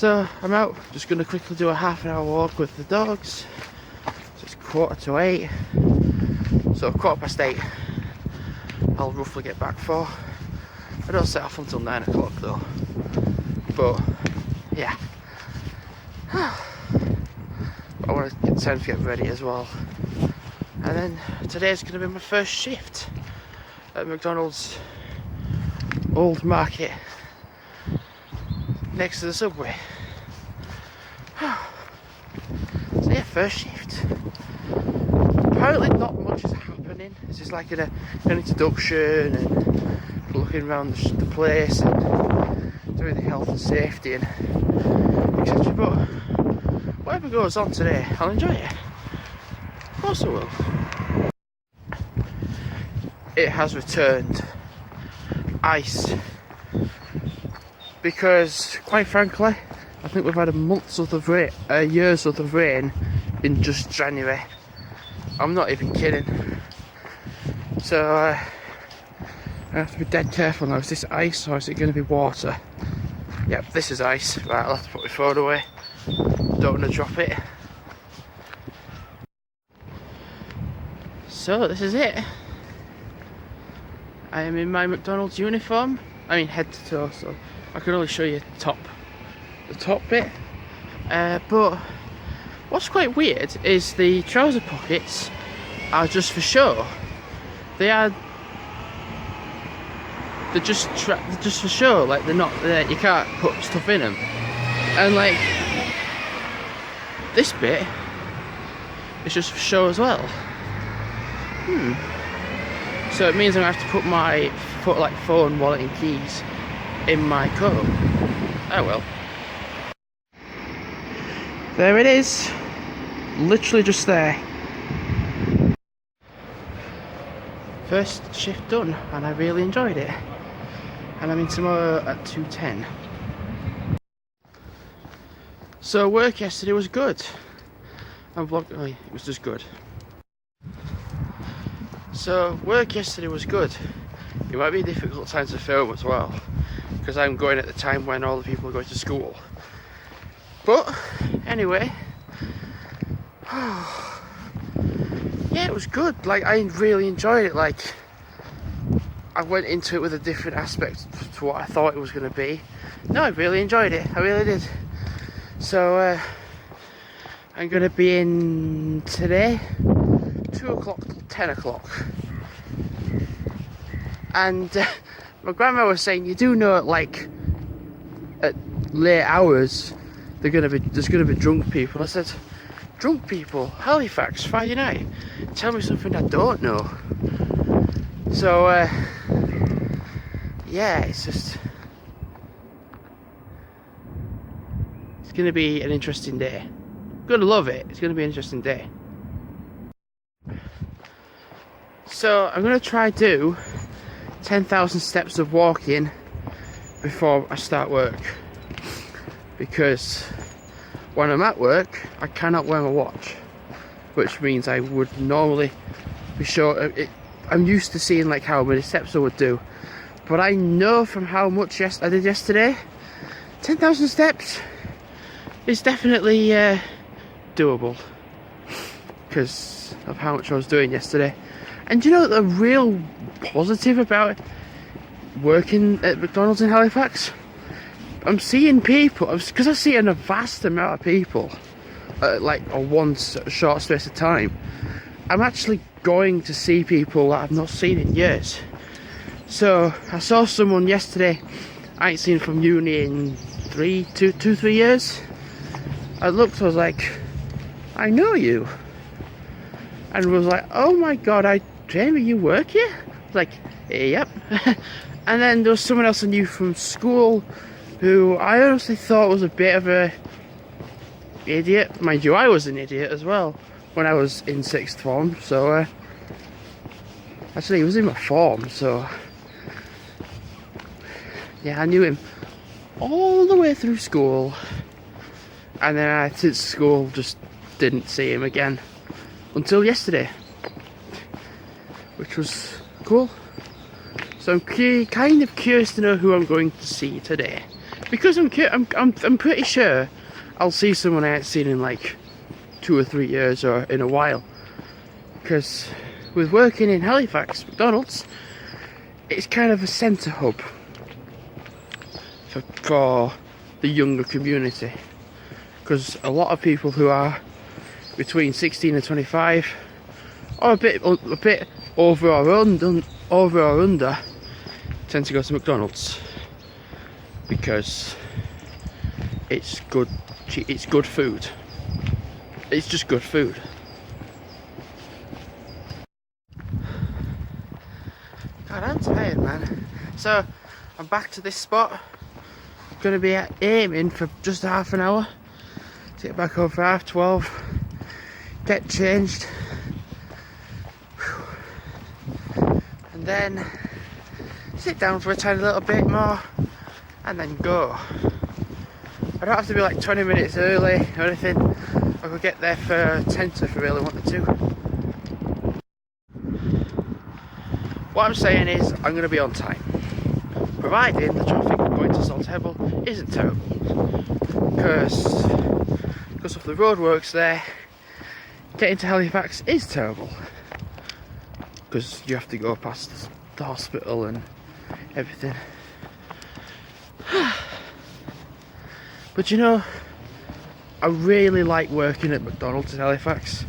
So I'm out, just going to quickly do a half-an-hour walk with the dogs. So it's 7:45, so 8:15 I'll roughly get back for. I don't set off until 9 o'clock though, but yeah. I want to get time to get ready as well. And then today's going to be my first shift at McDonald's Old Market next to the subway. So yeah, first shift. Apparently not much is happening. It's just like an introduction and looking around the place and doing the health and safety and etc. But whatever goes on today, I'll enjoy it. Of course I will. It has returned. Ice. Because, quite frankly, I think we've had a year's worth of rain in just January. I'm not even kidding. So, I have to be dead careful now. Is this ice or is it going to be water? Yep, this is ice. Right, I'll have to put my phone away. Don't want to drop it. So, this is it. I am in my McDonald's uniform. I mean, head to toe, so I can only show you the top bit. But what's quite weird is the trouser pockets are just for show. They're just for show. Like they're not there. You can't put stuff in them. And like this bit is just for show as well. So it means I'm gonna have to put my phone, wallet, and keys in my coat. Oh well. There it is. Literally just there. First shift done, and I really enjoyed it. And I'm in tomorrow at 2:10. So work yesterday was good. It was just good. So work yesterday was good. It might be a difficult time to film as well, because I'm going at the time when all the people are going to school. But anyway, yeah, it was good. Like I really enjoyed it. Like I went into it with a different aspect to what I thought it was going to be. No, I really enjoyed it. I really did. So I'm going to be in today, 2 o'clock till 10 o'clock. And my grandma was saying, you do know like at late hours there's gonna be drunk people. I said, drunk people? Halifax, Friday night? Tell me something I don't know. So yeah, it's gonna be an interesting day. I'm gonna love it. It's gonna be an interesting day. So I'm gonna try do 10,000 steps of walking before I start work, because when I'm at work I cannot wear my watch, which means I would normally be sure I'm used to seeing like how many steps I would do, but I know from how much I did yesterday, 10,000 steps is definitely doable because of how much I was doing yesterday. And you know the real positive about working at McDonald's in Halifax? I'm seeing people, because I see in a vast amount of people like a one short space of time. I'm actually going to see people that I've not seen in years. So I saw someone yesterday I ain't seen from uni in 3 years. I looked, I was like, I know you. And was like, oh my god, Jamie, you work here? I was like, yep. And then there was someone else I knew from school who I honestly thought was a bit of a idiot. Mind you, I was an idiot as well when I was in 6th form. So actually he was in my form, so yeah, I knew him all the way through school. And then I did school, just didn't see him again until yesterday, which was cool. So I'm kind of curious to know who I'm going to see today, because I'm pretty sure I'll see someone I ain't seen in like 2 or 3 years or in a while. Because with working in Halifax, McDonald's, it's kind of a centre hub for the younger community. Because a lot of people who are between 16 and 25, or a bit over or under, tend to go to McDonald's because it's good food. It's just good food. God, I'm tired, man. So I'm back to this spot. Gonna be aiming for just half an hour to get back home for 12:30, get changed, and then sit down for a tiny little bit more and then go. I don't have to be like 20 minutes early or anything. I could get there for 10 if I really wanted to. What I'm saying is I'm going to be on time, providing the traffic going to Salthebble isn't terrible, because of the roadworks there, getting to Halifax is terrible, because you have to go past the hospital and everything. But you know, I really like working at McDonald's in Halifax.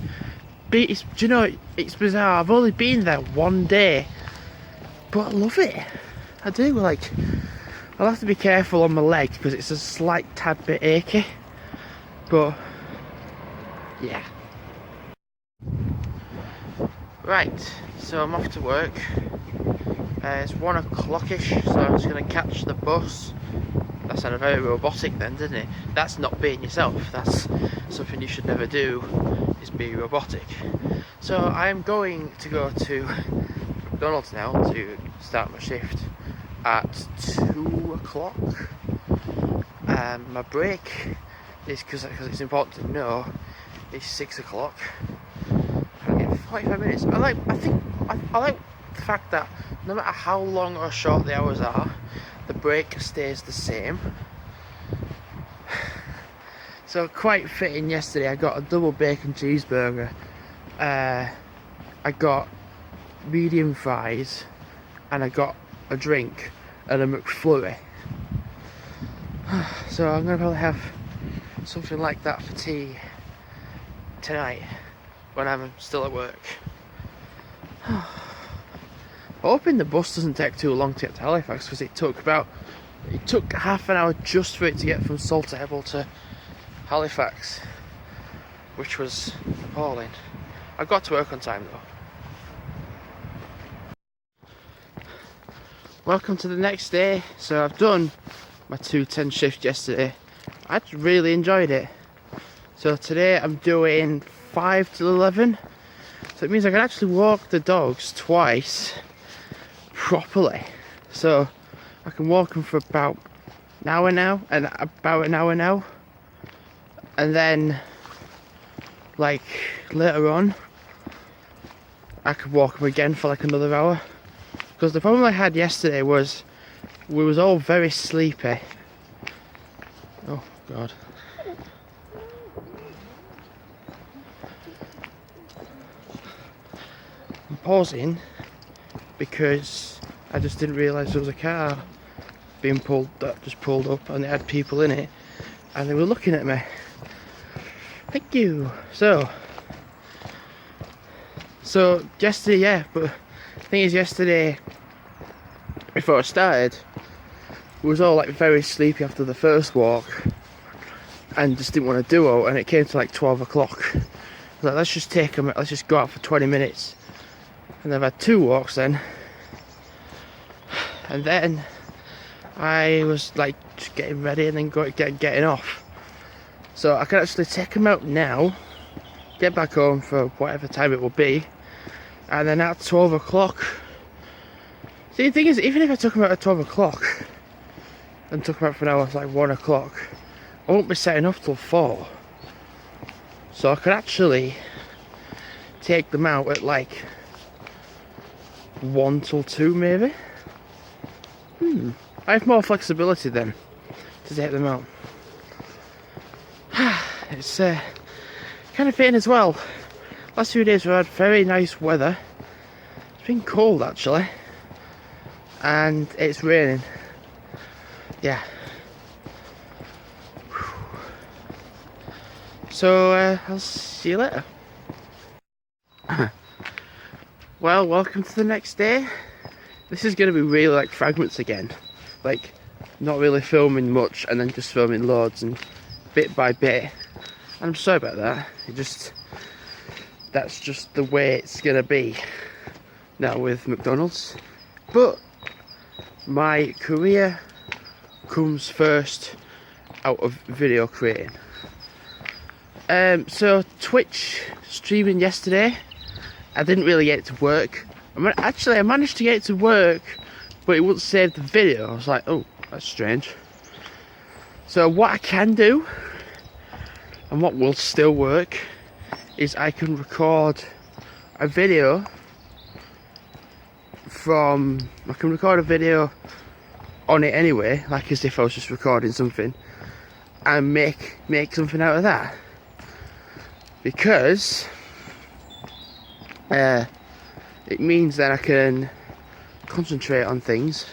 Do you know, it's bizarre, I've only been there one day, but I love it. I do. Like, I'll have to be careful on my leg because it's a slight tad bit achy, but yeah. Right, so I'm off to work. It's 1 o'clock-ish, so I'm just going to catch the bus. That sounded very robotic then, didn't it? That's not being yourself. That's something you should never do, is be robotic. So I'm going to go to McDonald's now to start my shift at 2 o'clock. My break is, because it's important to know, is 6 o'clock. I get 45 minutes. I like the fact that no matter how long or short the hours are, the break stays the same. So quite fitting, yesterday I got a double bacon cheeseburger, I got medium fries, and I got a drink and a McFlurry. So I'm going to probably have something like that for tea tonight when I'm still at work. Hoping the bus doesn't take too long to get to Halifax, because it took half an hour just for it to get from Salthebble to Halifax, which was appalling. I got to work on time though. Welcome to the next day. So I've done my 2:10 shift yesterday. I really enjoyed it. So today I'm doing 5 till 11. So it means I can actually walk the dogs twice properly. So I can walk them for about an hour now, and then like later on I could walk them again for like another hour. Because the problem I had yesterday was we was all very sleepy. Oh god. I'm pausing because I just didn't realise there was a car being just pulled up, and it had people in it, and they were looking at me. Thank you. So yesterday, yeah, but the thing is, yesterday before I started, we was all like very sleepy after the first walk and just didn't want to do it, and it came to like 12 o'clock. I was like, let's just go out for 20 minutes. And I've had 2 walks then. And then I was like just getting ready and then getting off. So I can actually take them out now, get back home for whatever time it will be, and then at 12 o'clock. See, the thing is, even if I took them out at 12 o'clock and took them out for an hour, it's like 1 o'clock, I won't be setting up till 4. So I could actually take them out at like 1 till 2 maybe. I have more flexibility then, to take them out. It's kind of fitting as well. Last few days we've had very nice weather. It's been cold actually, and it's raining. Yeah. So I'll see you later. Well, welcome to the next day. This is going to be really like fragments again, like not really filming much and then just filming loads and bit by bit. And I'm sorry about that. That's just the way it's going to be now with McDonald's. But my career comes first out of video creating. So Twitch streaming yesterday, I didn't really get it to work. I managed to get it to work, but it wouldn't save the video. I was like, oh, that's strange. So what I can do, and what will still work, is I can record a video on it anyway, like as if I was just recording something, and make something out of that. Because it means that I can concentrate on things.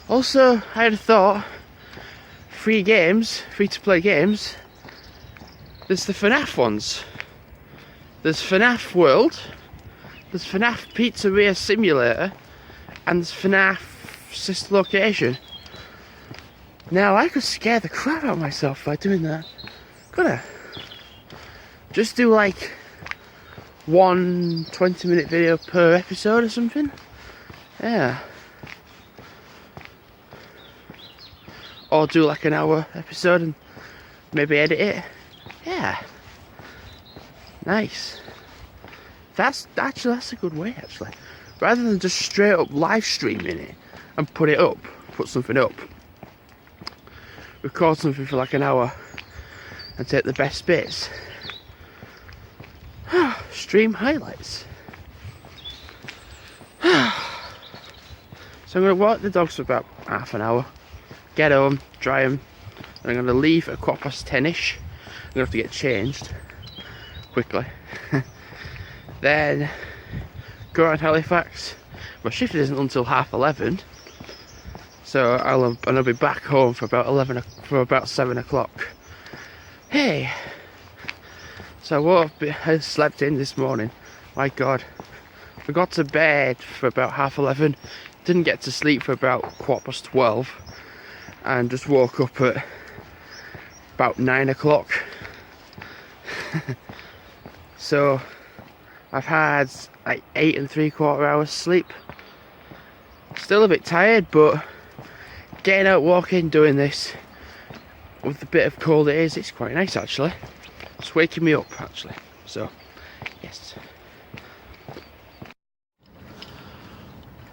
Also, I had a thought, free to play games, there's the FNAF ones. There's FNAF World, there's FNAF Pizzeria Simulator, and there's FNAF Sister Location. Now, I could scare the crap out of myself by doing that. Could I? Just do like one 20-minute video per episode or something. Yeah. Or do like an hour episode and maybe edit it. Yeah. Nice. That's a good way actually. Rather than just straight up live streaming it and put something up. Record something for like an hour and take the best bits. Stream highlights. So I'm going to walk the dogs for about half an hour, get home, dry them, and I'm going to leave at 10:15ish. I'm going to have to get changed quickly. Then go around Halifax. My shift isn't until 11:30, so I'll be back home for about 7 o'clock. Hey. So I slept in this morning. My God, I got to bed for about 11:30. Didn't get to sleep for about 12:15, and just woke up at about 9 o'clock. So I've had like 8 3/4 hours sleep. Still a bit tired, but getting out walking, doing this with the bit of cold it is, it's quite nice actually. It's waking me up actually, so yes.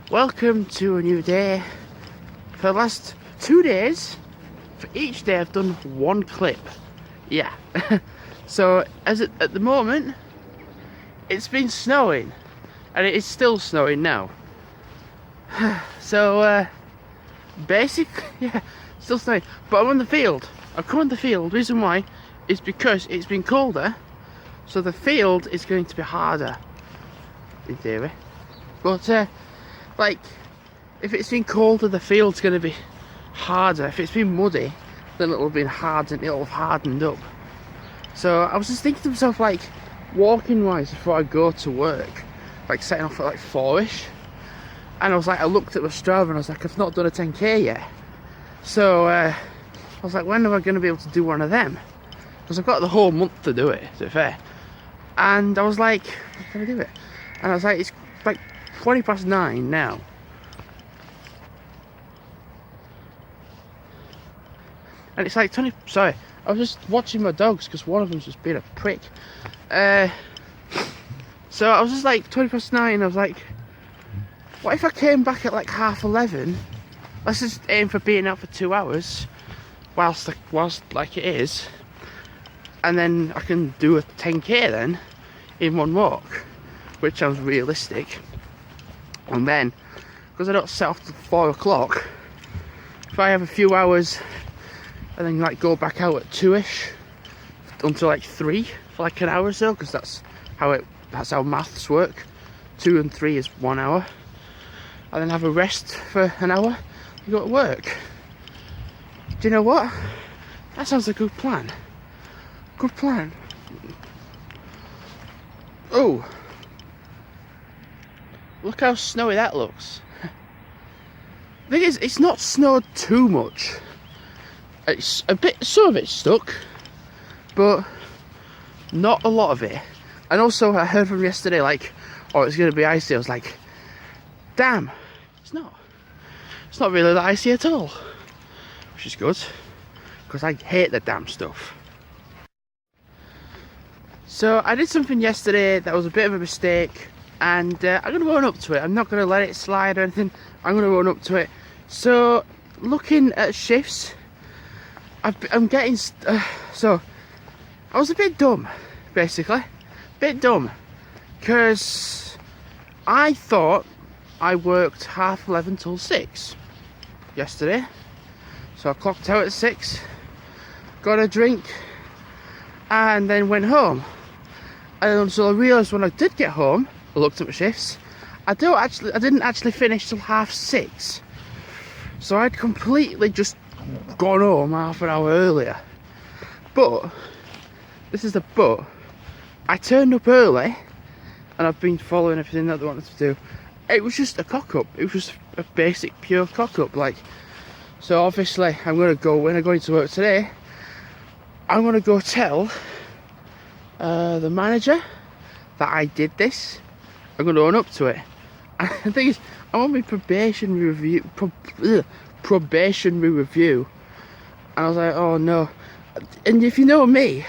Welcome to a new day. For the last 2 days, for each day I've done one clip. Yeah. So at the moment, it's been snowing, and it is still snowing now. So basically, yeah, still snowing. But I'm on the field. I've come on the field. Reason why is because it's been colder, so the field is going to be harder in theory. But like, if it's been colder, the field's going to be harder. If it's been muddy, then it'll be hard and it'll have hardened up. So I was just thinking to myself, like, walking wise before I go to work, like setting off at like 4ish, and I looked at my Strava and I was like, I've not done a 10k yet. So I was like, when am I going to be able to do one of them? Because I've got the whole month to do it, to be fair. And I was like, how can I do it? And I was like, it's like 9:20 now. And it's like sorry, I was just watching my dogs because one of them's just being a prick. So I was just like 9:20. I was like, what if I came back at like 11:30? Let's just aim for being out for 2 hours, whilst like it is, and then I can do a 10k then in one walk, which sounds realistic. And then, because I don't set off till 4 o'clock, if I have a few hours and then like go back out at 2ish until like 3 for like an hour or so, because that's how maths work. 2 and 3 is 1 hour, and then have a rest for an hour and go to work. Do you know what? That sounds like a good plan. Good plan. Oh, look how snowy that looks. The thing is, it's not snowed too much. It's a bit, some of it's stuck, but not a lot of it. And also, I heard from yesterday, like, oh, it's going to be icy. I was like, damn, it's not. It's not really that icy at all, which is good, because I hate the damn stuff. So I did something yesterday that was a bit of a mistake, and I'm going to own up to it. I'm not going to let it slide or anything. I'm going to own up to it. So looking at shifts, I'm getting so I was a bit dumb, basically, bit dumb, because I thought I worked 11:30 till 6 yesterday. So I clocked out at 6, got a drink, and then went home. And so I realised when I did get home, I looked at my shifts, I didn't actually finish till 6:30. So I'd completely just gone home half an hour earlier. But this is the but. I turned up early, and I've been following everything that they wanted to do. It was just a cock up. It was just a basic pure cock up. Like, so obviously I'm gonna go, when I go into work today, I'm gonna go tell the manager that I did this. I'm gonna own up to it. And the thing is, I'm on my probationary review, and I was like, oh no. And if you know me,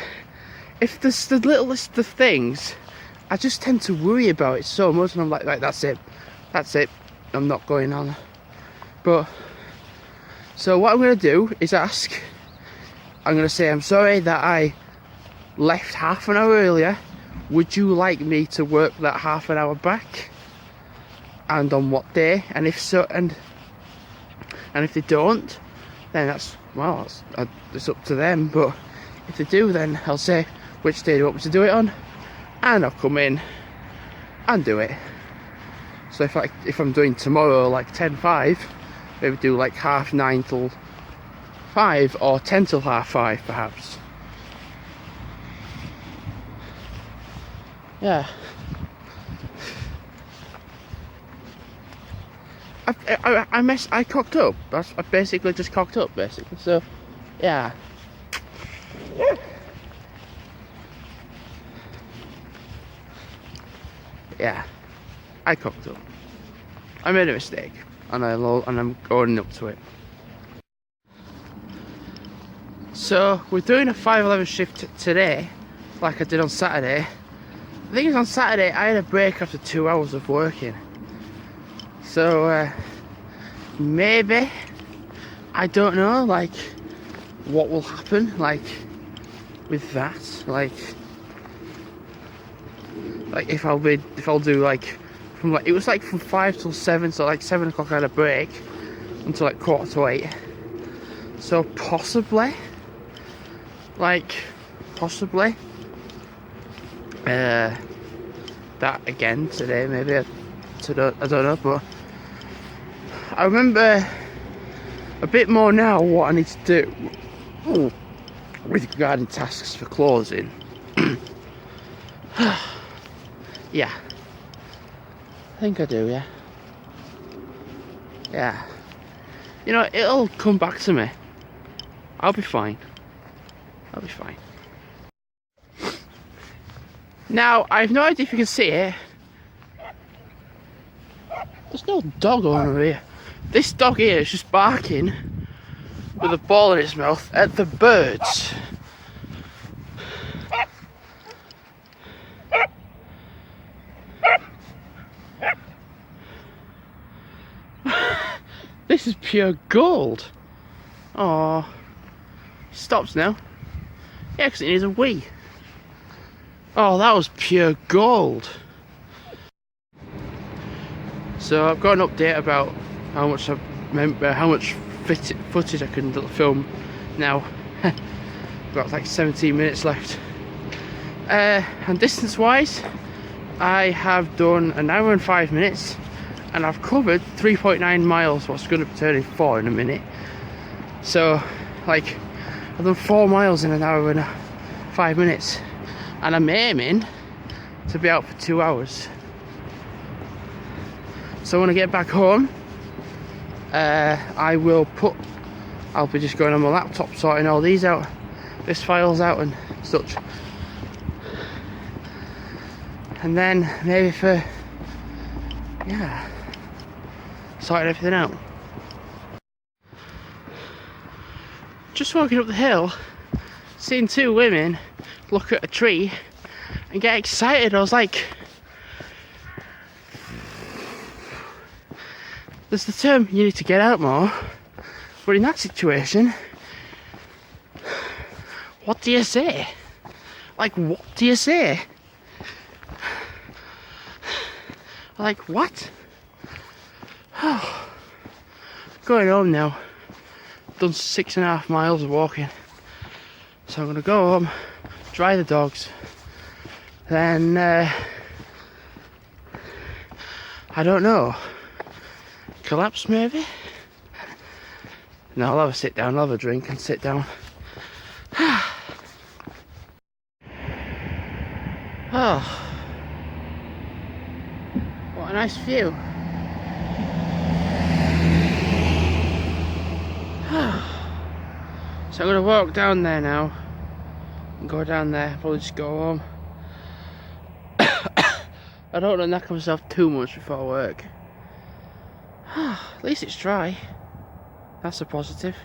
if there's the littlest of things, I just tend to worry about it so much, and I'm like, right, that's it, I'm not going on. But so what I'm gonna do is ask. I'm gonna say, I'm sorry that I left half an hour earlier. Would you like me to work that half an hour back? And on what day? And if so, and if they don't, then that's, well, it's up to them. But if they do, then I'll say, which day do you want me to do it on? And I'll come in and do it. So if I'm doing tomorrow like 10:05, maybe do like 9:30 till 5, or 10 till 5:30 perhaps. Yeah. I cocked up. I basically just cocked up, basically. So, yeah. Yeah. I cocked up. I made a mistake, and I'm going up to it. So we're doing a 5:11 shift today, like I did on Saturday. The thing is, on Saturday I had a break after 2 hours of working. So maybe, I don't know, like, what will happen, like, with that, like if I'll do like from like, it was like from 5 till 7, so like 7 o'clock I had a break until like 7:45. So possibly that again today, maybe. I don't know, but I remember a bit more now what I need to do with regarding tasks for closing. Yeah, I think I do. Yeah, you know, it'll come back to me. I'll be fine. Now, I have no idea if you can see it. There's no dog over here. This dog here is just barking with a ball in its mouth at the birds. This is pure gold. Oh, stops now. Yeah, because it needs a wee. Oh, that was pure gold. So I've got an update about how much footage I can film now. Got like 17 minutes left. And distance wise, I have done an hour and 5 minutes, and I've covered 3.9 miles, what's going to be turning 4 in a minute. So like, I've done 4 miles in an hour and 5 minutes, and I'm aiming to be out for 2 hours. So when I get back home, I'll be just going on my laptop, sorting all these out, this files out and such, and then maybe sorting everything out. Just walking up the hill, seeing 2 women look at a tree and get excited. I was like, there's the term you need to get out more, but in that situation, what do you say? Like, what do you say? Like, what? Going home now. Done 6.5 miles of walking, so I'm gonna go home, dry the dogs, then I don't know, collapse maybe? No, I'll have a sit down, I'll have a drink and sit down. Oh, what a nice view. So I'm going to walk down there now and go down there, probably just go home. I don't want to knacker myself too much before work. At least it's dry, that's a positive.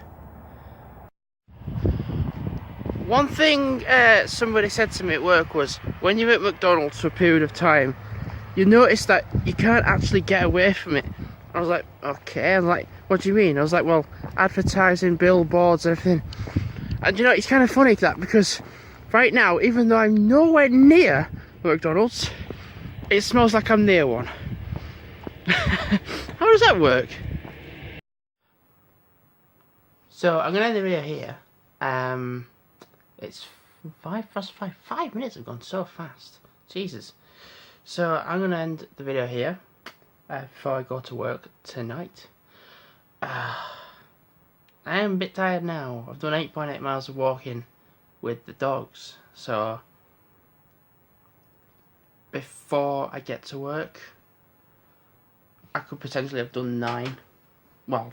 One thing somebody said to me at work was, when you're at McDonald's for a period of time, you notice that you can't actually get away from it. I was like, okay. I'm like, what do you mean? I was like, well, advertising, billboards, everything. And you know, it's kind of funny that, because right now, even though I'm nowhere near McDonald's, it smells like I'm near one. How does that work? So I'm gonna end the video here. It's 5:05. 5 minutes have gone so fast. Jesus. So I'm gonna end the video here before I go to work tonight. I am a bit tired now. I've done 8.8 miles of walking with the dogs, so before I get to work, I could potentially have done 9. Well,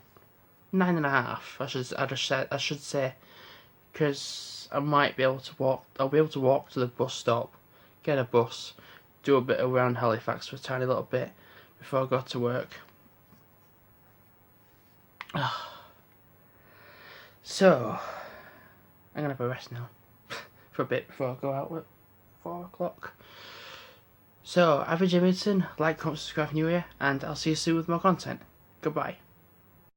9.5. I should say, because I might be able to walk. I'll be able to walk to the bus stop, get a bus, do a bit around Halifax for a tiny little bit before I go to work. So I'm gonna have a rest now for a bit before I go out at 4 o'clock. So, I've been Jim Midson. Like, comment, subscribe if you're new here, and I'll see you soon with more content. Goodbye.